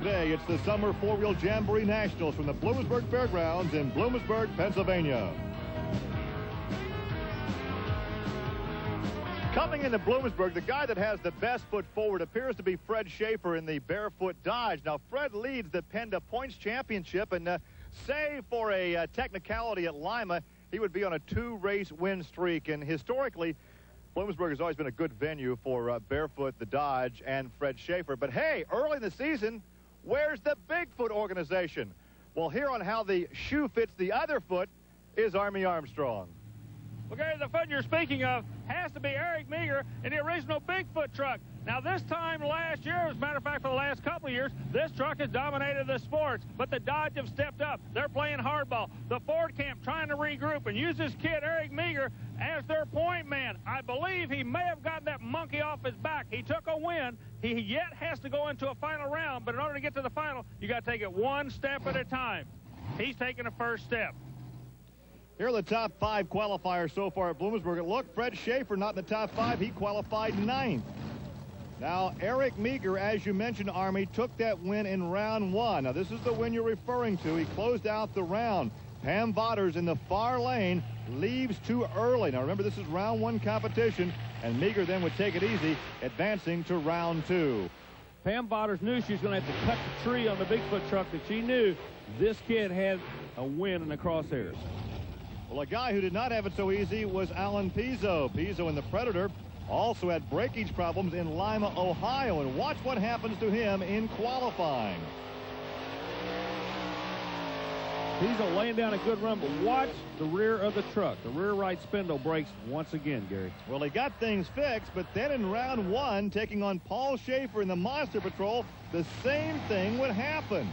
today. It's the Summer Four-Wheel Jamboree Nationals from the Bloomsburg Fairgrounds in Bloomsburg, Pennsylvania. Coming into Bloomsburg, the guy that has the best foot forward appears to be Fred Schaefer in the barefoot dodge. Now, Fred leads the Penda Points Championship, and save for a technicality at Lima, he would be on a 2-race win streak. And historically, Bloomsburg has always been a good venue for barefoot, the dodge, and Fred Schaefer. But hey, early in the season, where's the Bigfoot organization? Well, here on how the shoe fits the other foot is Army Armstrong. Well, Gary, the foot you're speaking of has to be Eric Meager in the original Bigfoot truck. Now, this time last year, as a matter of fact, for the last couple of years, this truck has dominated the sports, but the Dodge have stepped up. They're playing hardball. The Ford camp trying to regroup and use this kid, Eric Meager, as their point man. I believe he may have gotten that monkey off his back. He took a win. He yet has to go into a final round, but in order to get to the final, you got to take it one step at a time. He's taking the first step. Here are the top 5 qualifiers so far at Bloomsburg. And look, Fred Schaefer not in the top 5. He qualified 9th. Now, Eric Meager, as you mentioned, Army, took that win in round 1. Now, this is the win you're referring to. He closed out the round. Pam Vodders in the far lane leaves too early. Now, remember, this is round 1 competition, and Meager then would take it easy, advancing to round 2. Pam Vodders knew she was going to have to cut the tree on the Bigfoot truck, that she knew this kid had a win in the crosshairs. Well, a guy who did not have it so easy was Alan Pizzo. Pizzo in the Predator also had breakage problems in Lima, Ohio. And watch what happens to him in qualifying. Pizzo laying down a good run, but watch the rear of the truck. The rear right spindle breaks once again, Gary. Well, he got things fixed, but then in round 1, taking on Paul Schaefer in the Monster Patrol, the same thing would happen.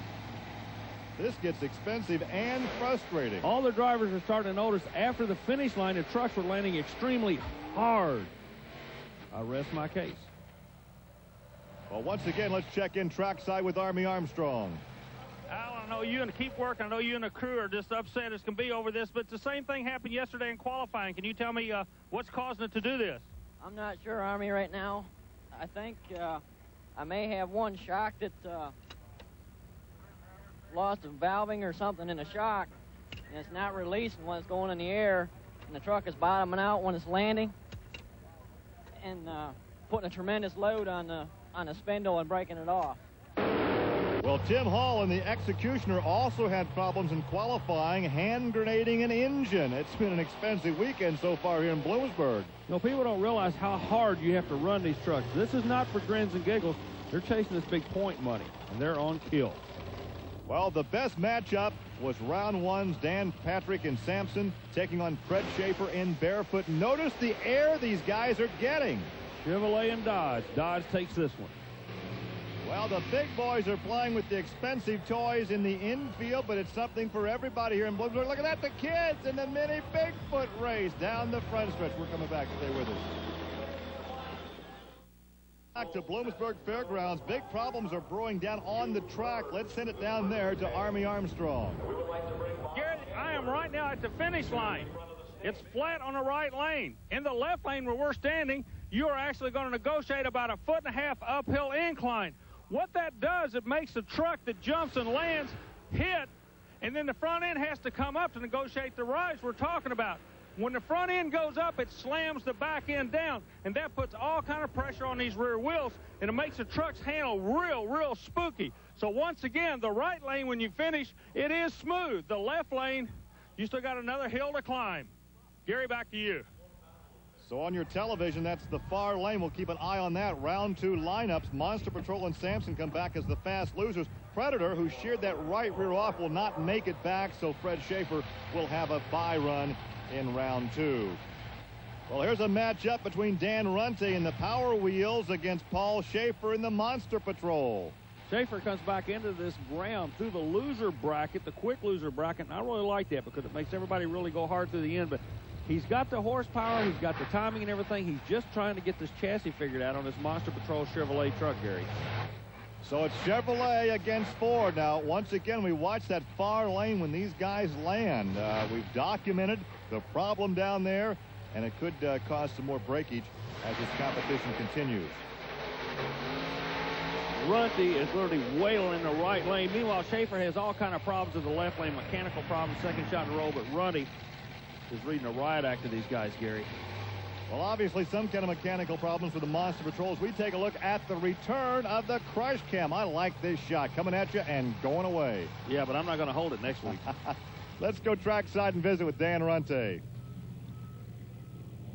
This gets expensive and frustrating. All the drivers are starting to notice after the finish line, the trucks were landing extremely hard. I rest my case. Well, once again, let's check in trackside with Army Armstrong. Al, I know you and keep working. I know you and the crew are just upset as can be over this, but the same thing happened yesterday in qualifying. Can you tell me what's causing it to do this? I'm not sure, Army, right now. I think I may have one shock that lost a valving or something in the shock, and it's not releasing when it's going in the air, and the truck is bottoming out when it's landing and putting a tremendous load on the spindle and breaking it off. Well, Tim Hall and the Executioner also had problems in qualifying, hand grenading an engine. It's been an expensive weekend so far here in Bloomsburg. You know, people don't realize how hard you have to run these trucks. This is not for grins and giggles. They're chasing this big point money, and they're on kill. Well, the best matchup was round 1's Dan Patrick and Sampson taking on Fred Schaefer in barefoot. Notice the air these guys are getting. Chevrolet and Dodge. Dodge takes this one. Well, the big boys are playing with the expensive toys in the infield, but it's something for everybody here in Bloomsburg. Look at that, the kids in the mini Bigfoot race down the front stretch. We're coming back. Stay with us. Back to Bloomsburg Fairgrounds. Big problems are brewing down on the track. Let's send it down there to Army Armstrong. Gary, I am right now at the finish line. It's flat on the right lane. In the left lane where we're standing, you are actually going to negotiate about a 1.5 foot uphill incline. What that does, it makes the truck that jumps and lands hit, and then the front end has to come up to negotiate the rise we're talking about. When the front end goes up, it slams the back end down, and that puts all kind of pressure on these rear wheels, and it makes the truck's handle real spooky. So once again, the right lane, when you finish, it is smooth. The left lane, you still got another hill to climb. Gary, back to you. So on your television, that's the far lane. We'll keep an eye on that. Round 2 lineups. Monster Patrol and Sampson come back as the fast losers. Predator, who sheared that right rear off, will not make it back, so Fred Schaefer will have a bye run in round 2. Well, here's a matchup between Dan Runte and the Power Wheels against Paul Schaefer in the Monster Patrol. Schaefer comes back into this round through the loser bracket, the quick loser bracket, and I really like that because it makes everybody really go hard through the end. But he's got the horsepower, he's got the timing and everything. He's just trying to get this chassis figured out on this Monster Patrol Chevrolet truck, Gary. So it's Chevrolet against Ford. Now, once again, we watch that far lane when these guys land. We've documented the problem down there, and it could cause some more breakage as this competition continues. Runty is literally wailing in the right lane. Meanwhile, Schaefer has all kind of problems in the left lane, mechanical problems, second shot in a row, but Runty is reading a riot act to these guys, Gary. Well, obviously some kind of mechanical problems with the Monster Patrols. We take a look at the return of the Crush Cam. I like this shot coming at you and going away. Yeah, but I'm not going to hold it next week. Let's go trackside and visit with Dan Runte.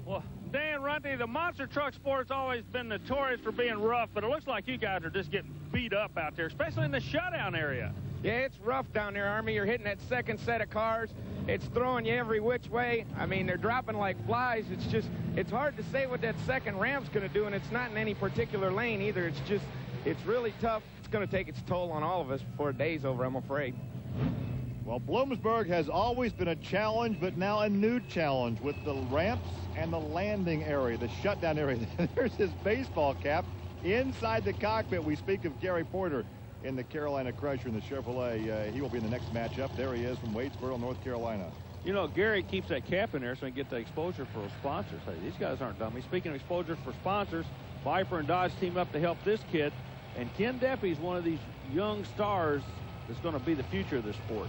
Well, Dan Runte, the monster truck sport's always been notorious for being rough, but it looks like you guys are just getting beat up out there, especially in the shutdown area. Yeah, it's rough down there, Army. You're hitting that second set of cars. It's throwing you every which way. I mean, they're dropping like flies. It's hard to say what that second ramp's going to do, and it's not in any particular lane either. It's really tough. It's going to take its toll on all of us before the day's over, I'm afraid. Well, Bloomsburg has always been a challenge, but now a new challenge with the ramps and the landing area, the shutdown area. There's his baseball cap inside the cockpit. We speak of Gary Porter in the Carolina Crusher in the Chevrolet. He will be in the next matchup. There he is from Wadesboro, North Carolina. You know, Gary keeps that cap in there so he can get the exposure for sponsors. Hey, these guys aren't dummies. Speaking of exposure for sponsors, Viper and Dodge team up to help this kid. And Ken Deppy is one of these young stars that's going to be the future of this sport.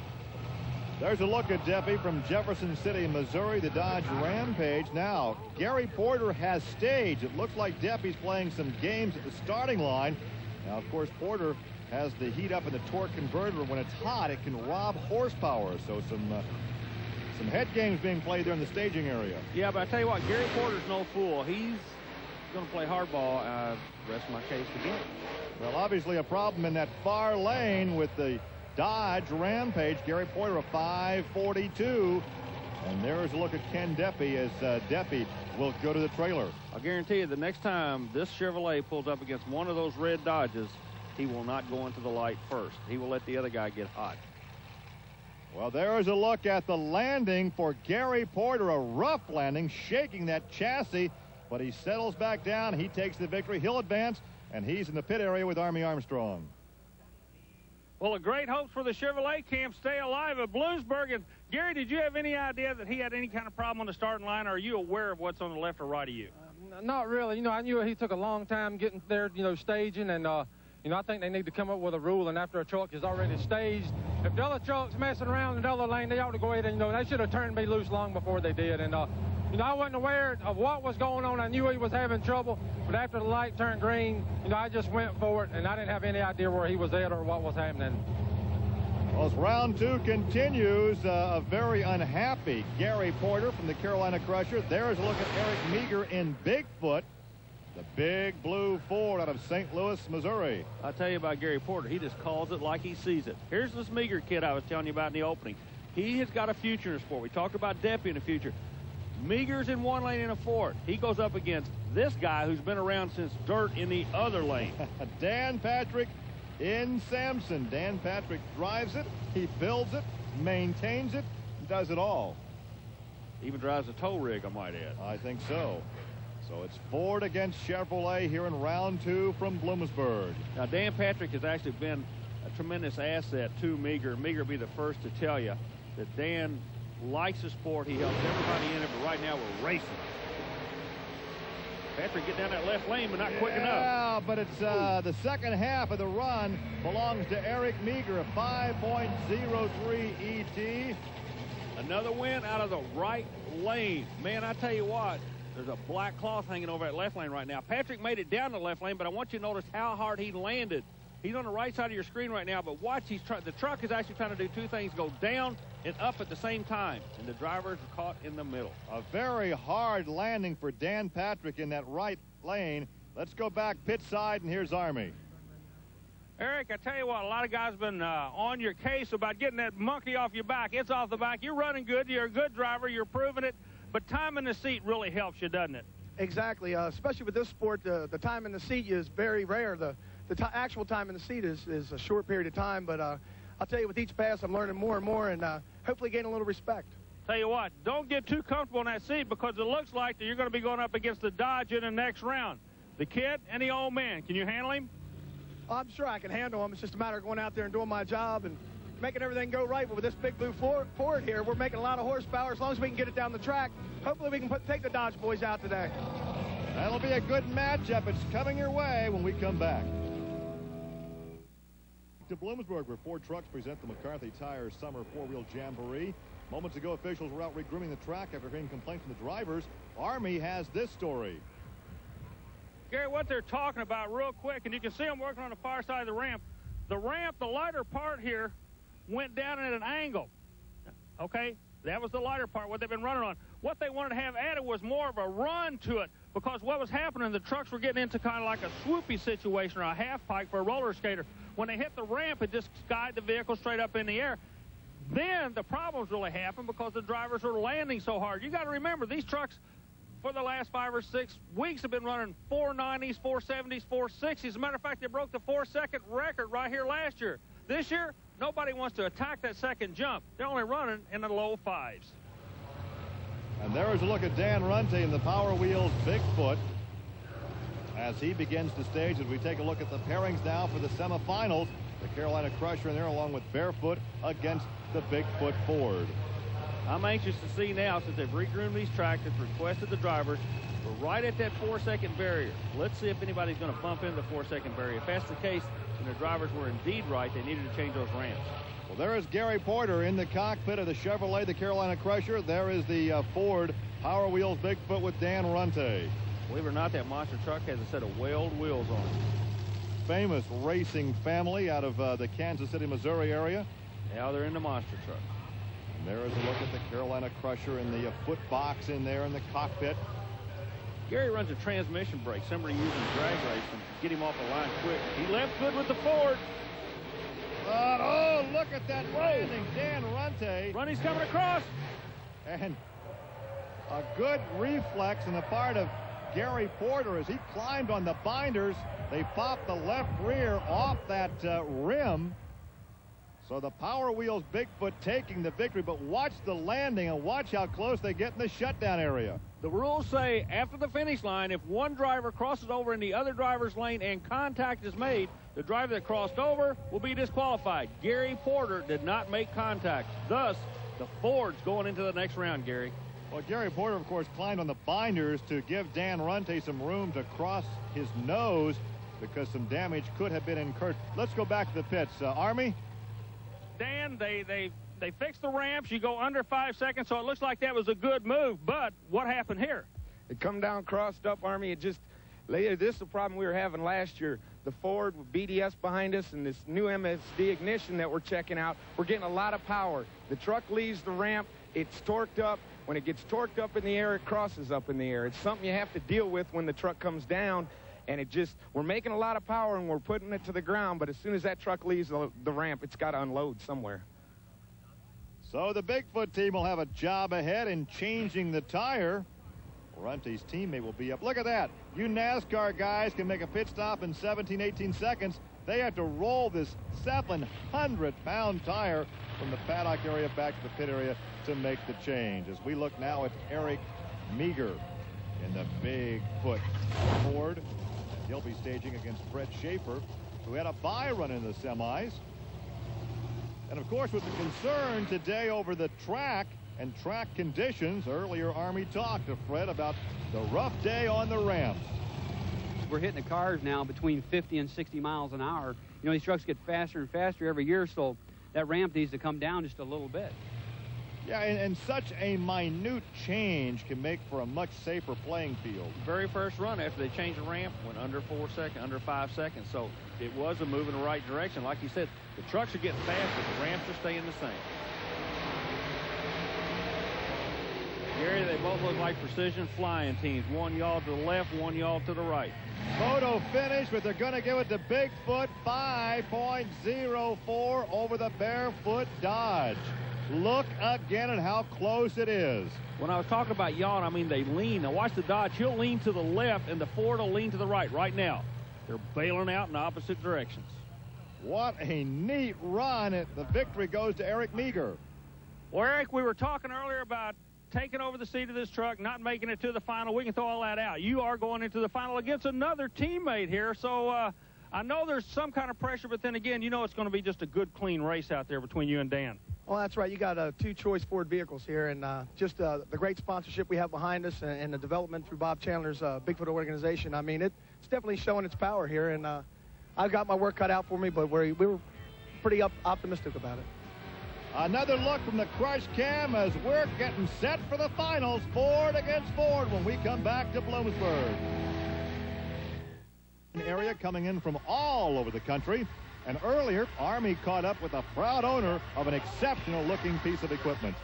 There's a look at Deppy from Jefferson City, Missouri, the Dodge Rampage. Now, Gary Porter has staged. It looks like Deppy's playing some games at the starting line. Now, of course, Porter has the heat up in the torque converter. When it's hot, it can rob horsepower. So some head games being played there in the staging area. Yeah, but I tell you what, Gary Porter's no fool. He's going to play hardball. Rest my case again. Well, obviously a problem in that far lane with the Dodge Rampage. Gary Porter a 542. And there's a look at Ken Deppy as Deppy will go to the trailer. I'll guarantee you the next time this Chevrolet pulls up against one of those red Dodges, he will not go into the light first. He will let the other guy get hot. Well, there is a look at the landing for Gary Porter. A rough landing, shaking that chassis, but he settles back down. He takes the victory. He'll advance, and he's in the pit area with Army Armstrong. Well, a great hopes for the Chevrolet camp stay alive at Bloomsburg. And Gary, did you have any idea that he had any kind of problem on the starting line, or are you aware of what's on the left or right of you? Not really. You know, I knew he took a long time getting there, you know, staging, and you know, I think they need to come up with a rule, and after a truck is already staged, if the other truck's messing around in the other lane, they ought to go ahead and, you know, they should have turned me loose long before they did. And, you know, I wasn't aware of what was going on. I knew he was having trouble, but after the light turned green, you know, I just went for it, and I didn't have any idea where he was at or what was happening. Well, as round two continues, a very unhappy Gary Porter from the Carolina Crusher. There's a look at Eric Meager in Bigfoot. The big blue Ford out of St. Louis, Missouri. I'll tell you about Gary Porter. He just calls it like he sees it. Here's this Meager kid I was telling you about in the opening. He has got a future in the sport. We talked about Deppy in the future. Meager's in one lane in a Ford. He goes up against this guy who's been around since dirt in the other lane. Dan Patrick in Sampson. Dan Patrick drives it, he builds it, maintains it, does it all. Even drives a tow rig, I might add. I think so. So it's Ford against Chevrolet here in round two from Bloomsburg. Now, Dan Patrick has actually been a tremendous asset to Meager. Meager will be the first to tell you that Dan likes the sport. He helps everybody in it, but right now we're racing. Patrick get down that left lane, but not quick enough. Yeah, but it's the second half of the run belongs to Eric Meager, a 5.03 ET. Another win out of the right lane. Man, I tell you what, there's a black cloth hanging over that left lane right now. Patrick made it down the left lane, but I want you to notice how hard he landed. He's on the right side of your screen right now, but watch, the truck is actually trying to do two things, go down and up at the same time, and the drivers are caught in the middle. A very hard landing for Dan Patrick in that right lane. Let's go back pit side, and here's Army. Eric, I tell you what, a lot of guys have been on your case about getting that monkey off your back. It's off the back. You're running good. You're a good driver. You're proving it. But time in the seat really helps you, doesn't it? Exactly. Especially with this sport, the time in the seat is very rare. The actual time in the seat is a short period of time. But I'll tell you, with each pass, I'm learning more and more, and hopefully gain a little respect. Tell you what, don't get too comfortable in that seat, because it looks like that you're going to be going up against the Dodge in the next round. The kid and the old man. Can you handle him? I'm sure I can handle him. It's just a matter of going out there and doing my job and making everything go right. But with this big blue Ford here, we're making a lot of horsepower. As long as we can get it down the track, hopefully we can take the Dodge boys out today. That'll be a good matchup. It's coming your way when we come back. to Bloomsburg, where Ford trucks present the McCarthy Tire Summer 4-Wheel Jamboree. Moments ago, officials were out regrooming the track after hearing complaints from the drivers. Army has this story. Gary, what they're talking about real quick, and you can see them working on the far side of the ramp. The ramp, the lighter part here, went down at an angle. Okay? That was the lighter part, what they've been running on. What they wanted to have added was more of a run to it, because what was happening, the trucks were getting into kind of like a swoopy situation or a half pike for a roller skater. When they hit the ramp, it just skied the vehicle straight up in the air. Then the problems really happened because the drivers were landing so hard. You got to remember, these trucks for the last 5 or 6 weeks have been running 490s, 470s, 460s. As a matter of fact, they broke the 4-second record right here last year. This year, nobody wants to attack that second jump. They're only running in the low 5s. And there is a look at Dan Runte in the Power Wheels Bigfoot as he begins to stage. As we take a look at the pairings now for the semifinals, the Carolina Crusher in there along with Barefoot against the Bigfoot Ford. I'm anxious to see now, since they've regroomed these tractors, requested the drivers, we're right at that 4-second barrier. Let's see if anybody's going to bump into the 4-second barrier. If that's the case, and the drivers were indeed right, they needed to change those ramps. Well, there is Gary Porter in the cockpit of the Chevrolet, the Carolina Crusher. There is the Ford Power Wheels Bigfoot with Dan Runte. Believe it or not, that monster truck has a set of whaled wheels on it. Famous racing family out of the Kansas City, Missouri area. Now they're in the monster truck. And there is a look at the Carolina Crusher in the foot box in there in the cockpit. Gary runs a transmission brake. Somebody using drag racing to get him off the line quick. He left good with the Ford. Oh, look at that landing, Dan Runte. Runny's coming across. And a good reflex on the part of Gary Porter as he climbed on the binders. They popped the left rear off that rim. So the Power Wheels Bigfoot taking the victory, but watch the landing and watch how close they get in the shutdown area. The rules say after the finish line, if one driver crosses over in the other driver's lane and contact is made, the driver that crossed over will be disqualified. Gary Porter did not make contact. Thus, the Ford's going into the next round, Gary. Well, Gary Porter, of course, climbed on the binders to give Dan Runte some room to cross his nose because some damage could have been incurred. Let's go back to the pits. Army? Dan, they fixed the ramps. You go under 5 seconds, so it looks like that was a good move. But what happened here? It come down, crossed up, Army. It just, this is the problem we were having last year. The Ford with BDS behind us and this new MSD ignition that we're checking out, we're getting a lot of power. The truck leaves the ramp, it's torqued up. When it gets torqued up in the air, it crosses up in the air. It's something you have to deal with when the truck comes down. And we're making a lot of power and we're putting it to the ground, but as soon as that truck leaves the ramp, it's got to unload somewhere. So the Bigfoot team will have a job ahead in changing the tire. Runte's teammate will be up. Look at that. You NASCAR guys can make a pit stop in 17, 18 seconds. They have to roll this 700-pound tire from the paddock area back to the pit area to make the change. As we look now at Eric Meager in the Bigfoot Ford. He'll be staging against Fred Schaefer, who had a bye run in the semis. And, of course, with the concern today over the track and track conditions, earlier Army talked to Fred about the rough day on the ramps. We're hitting the cars now between 50 and 60 miles an hour. You know, these trucks get faster and faster every year, so that ramp needs to come down just a little bit. Yeah, and such a minute change can make for a much safer playing field. Very first run after they changed the ramp went under 4 seconds, under 5 seconds. So it was a move in the right direction. Like you said, the trucks are getting faster. The ramps are staying the same. Gary, they both look like precision flying teams. One yaw to the left, one yaw to the right. Photo finish, but they're going to give it to Bigfoot. 5.04 over the Barefoot Dodge. Look again at how close it is. When I was talking about yawing, I mean they lean. Now watch the Dodge. He'll lean to the left, and the Ford will lean to the right. Right now, they're bailing out in opposite directions. What a neat run. The victory goes to Eric Meager. Well, Eric, we were talking earlier about taking over the seat of this truck, not making it to the final. We can throw all that out. You are going into the final against another teammate here, so I know there's some kind of pressure, but then again, you know it's going to be just a good, clean race out there between you and Dan. Well, that's right. You got two choice Ford vehicles here, and just the great sponsorship we have behind us and the development through Bob Chandler's Bigfoot organization. I mean, it's definitely showing its power here, and I've got my work cut out for me, but we're pretty optimistic about it. Another look from the crush cam as we're getting set for the finals, Ford against Ford, when we come back to Bloomsburg. An area coming in from all over the country, and earlier Army caught up with a proud owner of an exceptional looking piece of equipment.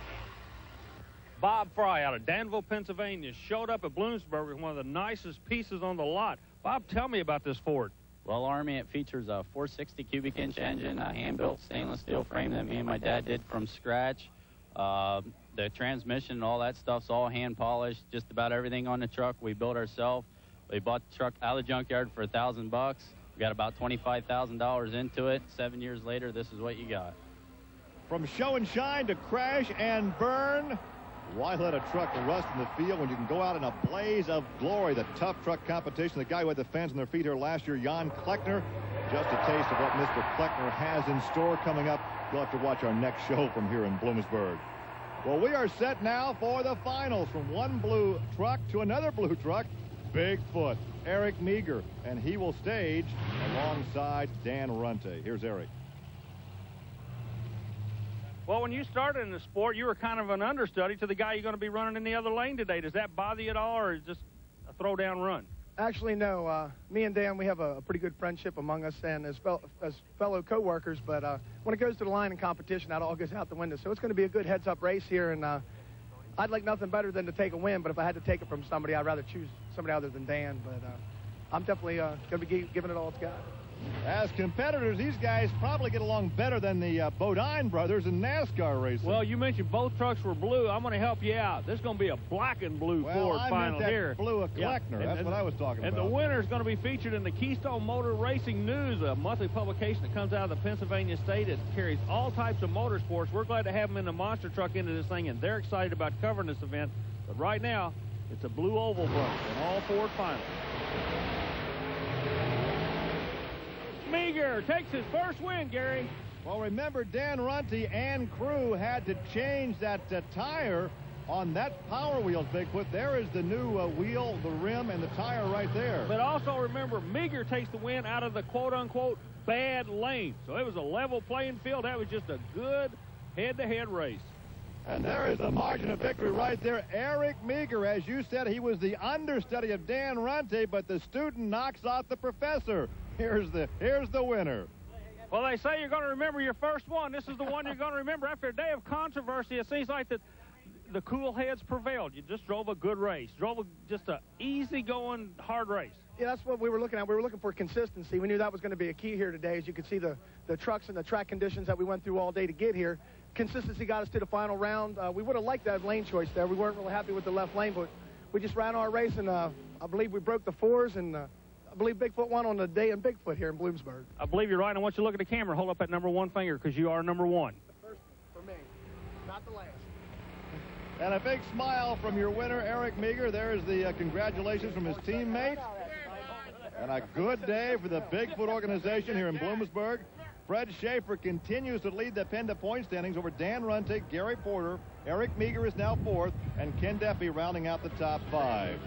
Bob Fry out of Danville, Pennsylvania, showed up at Bloomsburg with one of the nicest pieces on the lot. Bob, tell me about this Ford. Well, Army, it features a 460 cubic inch engine, a hand-built stainless steel frame that me and my dad did from scratch. The transmission and all that stuff's all hand polished. Just about everything on the truck we built ourselves. We bought the truck out of the junkyard for $1,000. We got about $25,000 into it. 7 years later, this is what you got. From show and shine to crash and burn, why let a truck rust in the field when you can go out in a blaze of glory? The tough truck competition, the guy who had the fans on their feet here last year, Jan Kleckner. Just a taste of what Mr. Kleckner has in store coming up. You'll have to watch our next show from here in Bloomsburg. Well, we are set now for the finals. From one blue truck to another blue truck, Bigfoot, Eric Meager, and he will stage alongside Dan Runte. Here's Eric. Well, when you started in the sport, you were kind of an understudy to the guy you're going to be running in the other lane today. Does that bother you at all, or is it just a throwdown run? Actually, no. Me and Dan, we have a pretty good friendship among us and as fellow co-workers, but when it goes to the line in competition, that all goes out the window. So it's going to be a good heads-up race here, and I'd like nothing better than to take a win, but if I had to take it from somebody, I'd rather choose somebody other than Dan. But I'm definitely going to be giving it all it's got. As competitors, these guys probably get along better than the Bodine brothers in NASCAR racing. Well, you mentioned both trucks were blue. I'm going to help you out. This is going to be a black and blue Ford final here. Blue of Kleckner. That's what I was talking about. And the winner is going to be featured in the Keystone Motor Racing News, a monthly publication that comes out of the Pennsylvania state. It carries all types of motorsports. We're glad to have them in the monster truck into this thing, and they're excited about covering this event. But right now, it's a blue oval brush in all Ford finals. Meager takes his first win, Gary. Well, remember, Dan Runte and crew had to change that tire on that Power Wheels Bigfoot. There is the new wheel, the rim, and the tire right there. But also remember, Meager takes the win out of the quote-unquote bad lane. So it was a level playing field. That was just a good head-to-head race. And there is the margin of victory right there. Eric Meager, as you said, he was the understudy of Dan Runte, but the student knocks out the professor. Here's the winner. Well, they say you're going to remember your first one. This is the one you're going to remember. After a day of controversy, it seems like the cool heads prevailed. You just drove a good race. Just a easy-going, hard race. Yeah, that's what we were looking at. We were looking for consistency. We knew that was going to be a key here today. As you can see, the trucks and the track conditions that we went through all day to get here. Consistency got us to the final round. We would have liked that lane choice there. We weren't really happy with the left lane, but we just ran our race, and I believe we broke the fours, and I believe Bigfoot won on the day in Bigfoot here in Bloomsburg. I believe you're right. I want you to look at the camera. Hold up that number one finger, because you are number one. The first for me, not the last. And a big smile from your winner, Eric Meager. There's the congratulations from his teammates. And a good day for the Bigfoot organization here in Bloomsburg. Fred Schaefer continues to lead the Penda Point standings over Dan Runte, Gary Porter. Eric Meager is now fourth, and Ken Duffy rounding out the top five.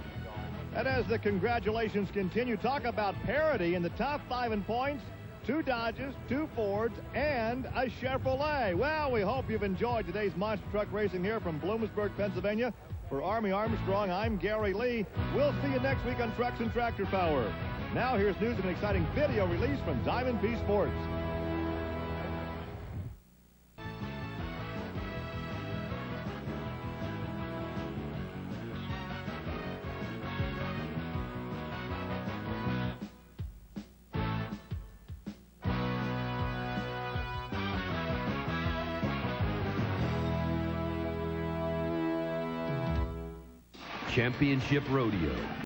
And as the congratulations continue, talk about parity in the top five in points. 2 Dodges, 2 Fords, and a Chevrolet. Well, we hope you've enjoyed today's monster truck racing here from Bloomsburg, Pennsylvania. For Army Armstrong, I'm Gary Lee. We'll see you next week on Trucks and Tractor Power. Now here's news and an exciting video release from Diamond P Sports. Championship Rodeo.